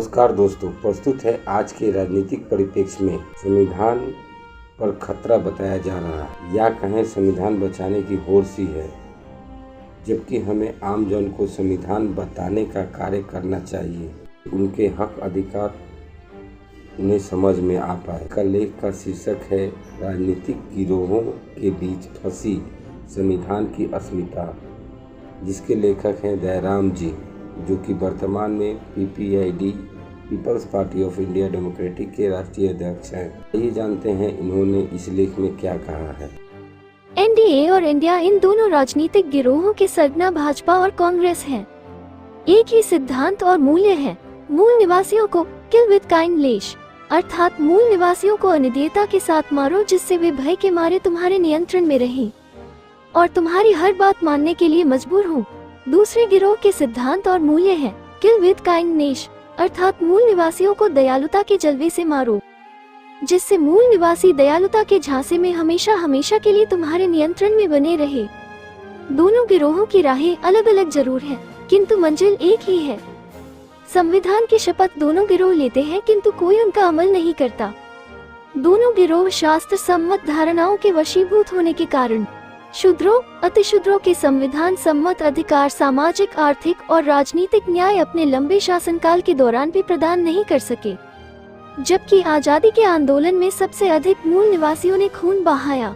नमस्कार दोस्तों, प्रस्तुत है आज के राजनीतिक परिप्रेक्ष्य में संविधान पर खतरा बताया जा रहा है, या कहें संविधान बचाने की होड़ सी है, जबकि हमें आम जन को संविधान बताने का कार्य करना चाहिए। उनके हक अधिकार उन्हें समझ में आ पाए। का लेख का शीर्षक है राजनीतिक गिरोहों के बीच फंसी संविधान की अस्मिता, जिसके लेखक हैं दयाराम जी, जो कि वर्तमान में PPID people's party of India democratic के राष्ट्रीय अध्यक्ष हैं। ये जानते हैं इन्होंने इस लेख में क्या कहा है। NDA और इंडिया इन दोनों राजनीतिक गिरोहों के सरगना भाजपा और कांग्रेस हैं। एक ही सिद्धांत और मूल्य है। मूल निवासियों को किल विद काइंडनेस, अर्थात मूल निवासियों को अनिदेयता के साथ मारो, जिससे वे भय के मारे तुम्हारे नियंत्रण में रहें और तुम्हारी हर बात मानने के लिए मजबूर हों। दूसरे गिरोह के सिद्धांत और मूल्य है किल विद काइंडनेस, अर्थात मूल निवासियों को दयालुता के जलवे से मारो, जिससे मूल निवासी दयालुता के झांसे में हमेशा हमेशा के लिए तुम्हारे नियंत्रण में बने रहे। दोनों गिरोहों की राहें अलग अलग जरूर हैं, किंतु मंजिल एक ही है। संविधान की शपथ दोनों गिरोह लेते हैं, किंतु कोई उनका अमल नहीं करता। दोनों गिरोह शास्त्र सम्मत धारणाओं के वशीभूत होने के कारण शूद्रों, अतिशूद्रों के संविधान सम्मत अधिकार, सामाजिक, आर्थिक और राजनीतिक न्याय अपने लंबे शासनकाल के दौरान भी प्रदान नहीं कर सके, जबकि आजादी के आंदोलन में सबसे अधिक मूल निवासियों ने खून बहाया।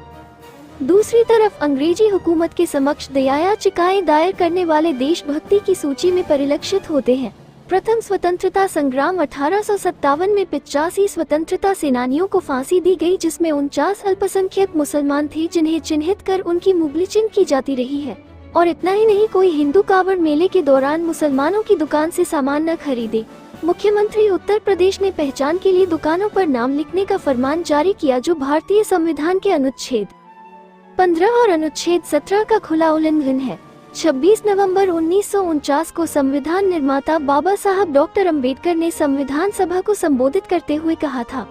दूसरी तरफ अंग्रेजी हुकूमत के समक्ष दया याचिकाएं दायर करने वाले देशभक्ति की सूची में परिलक्षित होते हैं। प्रथम स्वतंत्रता संग्राम 1857 में 85 स्वतंत्रता सेनानियों को फांसी दी गई, जिसमें 49 अल्पसंख्यक मुसलमान थे, जिन्हें चिन्हित कर उनकी मुगलिचिन की जाती रही है। और इतना ही नहीं, कोई हिंदू कावड़ मेले के दौरान मुसलमानों की दुकान से सामान न खरीदे। मुख्यमंत्री उत्तर प्रदेश ने पहचान के लिए दुकानों पर नाम लिखने का फरमान जारी किया, जो भारतीय संविधान के अनुच्छेद 15 और अनुच्छेद 17 का खुला उल्लंघन है। 26 नवंबर 1949 को संविधान निर्माता बाबा साहब डॉक्टर अंबेडकर ने संविधान सभा को संबोधित करते हुए कहा था,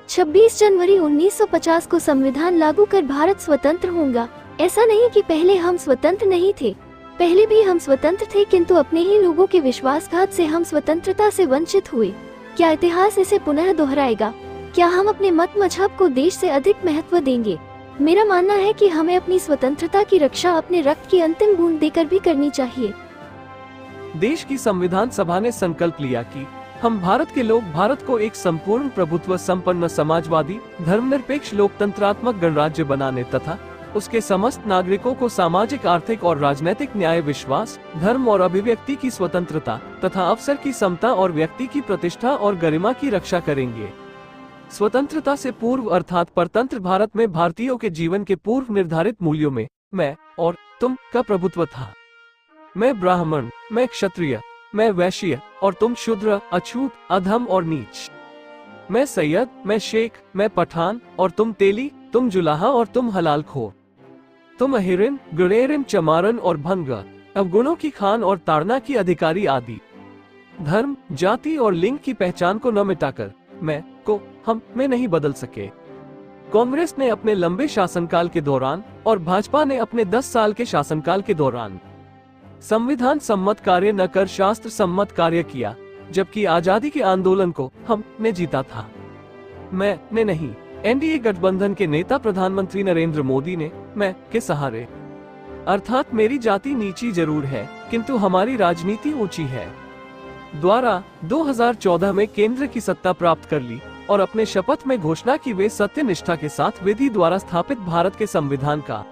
26 जनवरी 1950 को संविधान लागू कर भारत स्वतंत्र होगा। ऐसा नहीं कि पहले हम स्वतंत्र नहीं थे, पहले भी हम स्वतंत्र थे, किंतु अपने ही लोगों के विश्वासघात से हम स्वतंत्रता से वंचित हुए। क्या इतिहास इसे पुनः दोहराएगा? क्या हम अपने मत मजहब को देश से अधिक महत्व देंगे? मेरा मानना है कि हमें अपनी स्वतंत्रता की रक्षा अपने रक्त की अंतिम बूंद देकर भी करनी चाहिए। देश की संविधान सभा ने संकल्प लिया कि हम भारत के लोग भारत को एक संपूर्ण प्रभुत्व संपन्न समाजवादी धर्मनिरपेक्ष लोकतंत्रात्मक गणराज्य बनाने तथा उसके समस्त नागरिकों को सामाजिक, आर्थिक और राजनीतिक न्याय, विश्वास, धर्म और अभिव्यक्ति की स्वतंत्रता तथा अवसर की समता और व्यक्ति की प्रतिष्ठा और गरिमा की रक्षा करेंगे। स्वतंत्रता से पूर्व अर्थात परतंत्र भारत में भारतीयों के जीवन के पूर्व निर्धारित मूल्यों में मैं और तुम का प्रभुत्व था। मैं ब्राह्मण, मैं क्षत्रिय, मैं वैश्य और तुम शूद्र, अछूत, अधम और नीच। मैं सैयद, मैं शेख, मैं पठान और तुम तेली, तुम जुलाहा और तुम हलाल खोर। तुम अहिरिन, गुरेरिन, चमारन और भंग, अवगुणों की खान और ताड़ना की अधिकारी आदि। धर्म, जाति और लिंग की पहचान को न मिटाकर मैं को हम में नहीं बदल सके। कांग्रेस ने अपने लंबे शासनकाल के दौरान और भाजपा ने अपने 10 साल के शासनकाल के दौरान संविधान सम्मत कार्य न कर शास्त्र सम्मत कार्य किया, जबकि आजादी के आंदोलन को हम ने जीता था, मैं ने नहीं। NDA गठबंधन के नेता प्रधानमंत्री नरेंद्र मोदी ने मैं के सहारे, अर्थात मेरी जाति नीची जरूर है किंतु हमारी राजनीति ऊंची है, द्वारा 2014 में केंद्र की सत्ता प्राप्त कर ली और अपने शपथ में घोषणा की वे सत्य निष्ठा के साथ विधि द्वारा स्थापित भारत के संविधान का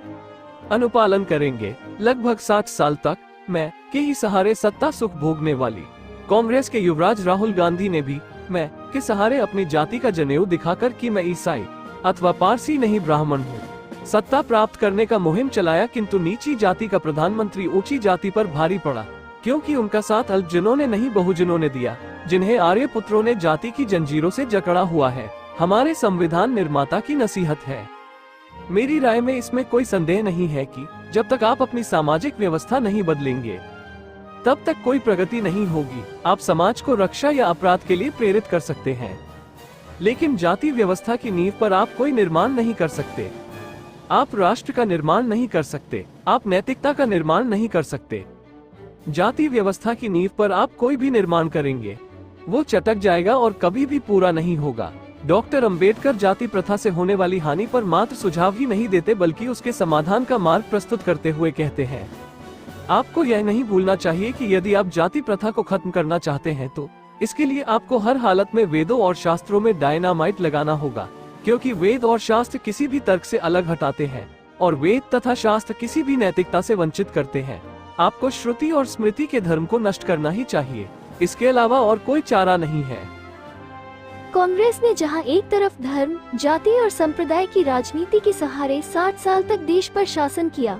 अनुपालन करेंगे। लगभग 60 साल तक मैं के ही सहारे सत्ता सुख भोगने वाली कांग्रेस के युवराज राहुल गांधी ने भी मैं के सहारे अपनी जाति का जनेऊ दिखाकर कि मैं ईसाई अथवा पारसी नहीं ब्राह्मण हूँ, सत्ता प्राप्त करने का मुहिम चलाया, किंतु नीची जाति का प्रधानमंत्री ऊंची जाति पर भारी पड़ा, क्योंकि उनका साथ अल्पजनों ने नहीं बहुजनों ने दिया, जिन्हें आर्य पुत्रों ने जाति की जंजीरों से जकड़ा हुआ है। हमारे संविधान निर्माता की नसीहत है। मेरी राय में इसमें कोई संदेह नहीं है कि जब तक आप अपनी सामाजिक व्यवस्था नहीं बदलेंगे, तब तक कोई प्रगति नहीं होगी। आप समाज को रक्षा या अपराध के लिए प्रेरित कर सकते हैं, लेकिन जाति व्यवस्था की नींव पर आप कोई निर्माण नहीं कर सकते। आप राष्ट्र का निर्माण नहीं कर सकते, आप नैतिकता का निर्माण नहीं कर सकते। जाति व्यवस्था की नींव पर आप कोई भी निर्माण करेंगे वो चटक जाएगा और कभी भी पूरा नहीं होगा। डॉक्टर अंबेडकर जाति प्रथा से होने वाली हानि पर मात्र सुझाव ही नहीं देते बल्कि उसके समाधान का मार्ग प्रस्तुत करते हुए कहते हैं, आपको यह नहीं भूलना चाहिए कि यदि आप जाति प्रथा को खत्म करना चाहते हैं तो इसके लिए आपको हर हालत में वेदों और शास्त्रों में डायनामाइट लगाना होगा, क्योंकि वेद और शास्त्र किसी भी तर्क से अलग हटाते हैं और वेद तथा शास्त्र किसी भी नैतिकता से वंचित करते हैं। आपको श्रुति और स्मृति के धर्म को नष्ट करना ही चाहिए, इसके अलावा और कोई चारा नहीं है। कांग्रेस ने जहां एक तरफ धर्म, जाति और संप्रदाय की राजनीति के सहारे 60 साल तक देश पर शासन किया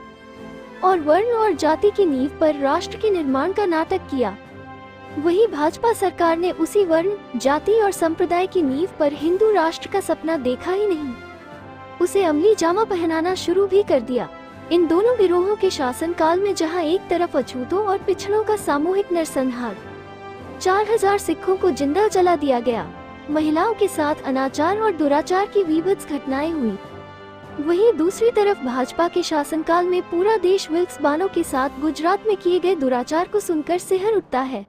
और वर्ण और जाति की नींव पर राष्ट्र के निर्माण का नाटक किया, वहीं भाजपा सरकार ने उसी वर्ण, जाति और संप्रदाय की नींव पर हिंदू राष्ट्र का सपना देखा ही नहीं, उसे अमली जामा पहनाना शुरू भी कर दिया। इन दोनों गिरोहों के शासन काल में जहां एक तरफ अछूतों और पिछड़ों का सामूहिक नरसंहार, 4000 सिखों को जिंदा जला दिया गया, महिलाओं के साथ अनाचार और दुराचार की विभत्स घटनाएं हुई, वहीं दूसरी तरफ भाजपा के शासनकाल में पूरा देश विल्क्स बानों के साथ गुजरात में किए गए दुराचार को सुनकर सिहर उठता है।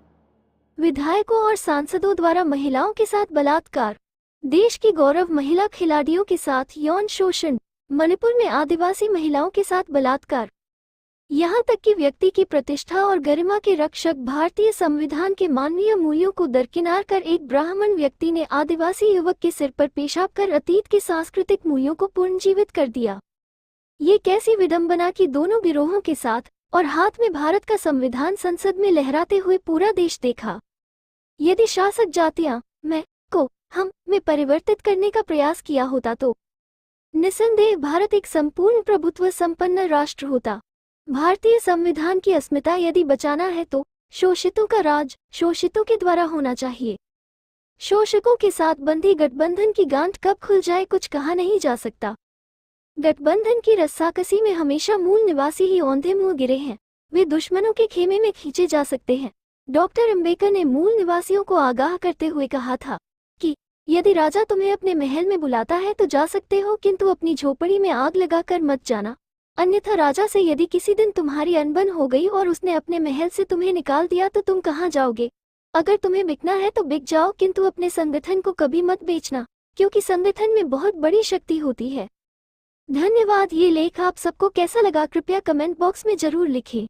विधायकों और सांसदों द्वारा महिलाओं के साथ बलात्कार, देश की गौरव महिला खिलाड़ियों के साथ यौन शोषण, मणिपुर में आदिवासी महिलाओं के साथ बलात्कार, यहाँ तक कि व्यक्ति की प्रतिष्ठा और गरिमा के रक्षक भारतीय संविधान के मानवीय मूल्यों को दरकिनार कर एक ब्राह्मण व्यक्ति ने आदिवासी युवक के सिर पर पेशाब कर अतीत के सांस्कृतिक मूल्यों को पुनर्जीवित कर दिया। ये कैसी विडंबना कि दोनों गिरोहों के साथ और हाथ में भारत का संविधान संसद में लहराते हुए पूरा देश देखा। यदि शासक जातियां मैं को हम में परिवर्तित करने का प्रयास किया होता तो निसंदेह भारत एक संपूर्ण प्रभुत्व संपन्न राष्ट्र होता। भारतीय संविधान की अस्मिता यदि बचाना है तो शोषितों का राज शोषितों के द्वारा होना चाहिए। शोषकों के साथ बंधी गठबंधन की गांठ कब खुल जाए कुछ कहा नहीं जा सकता। गठबंधन की रस्साकसी में हमेशा मूल निवासी ही औंधे मुंह गिरे हैं, वे दुश्मनों के खेमे में खींचे जा सकते हैं। डॉक्टर अंबेडकर ने मूल निवासियों को आगाह करते हुए कहा था कि यदि राजा तुम्हें अपने महल में बुलाता है तो जा सकते हो, किंतु अपनी झोपड़ी में आग लगाकर मत जाना, अन्यथा राजा से यदि किसी दिन तुम्हारी अनबन हो गई और उसने अपने महल से तुम्हें निकाल दिया तो तुम कहाँ जाओगे। अगर तुम्हें बिकना है तो बिक जाओ, किंतु अपने संगठन को कभी मत बेचना, क्योंकि संगठन में बहुत बड़ी शक्ति होती है। धन्यवाद। ये लेख आप सबको कैसा लगा कृपया कमेंट बॉक्स में जरूर लिखें।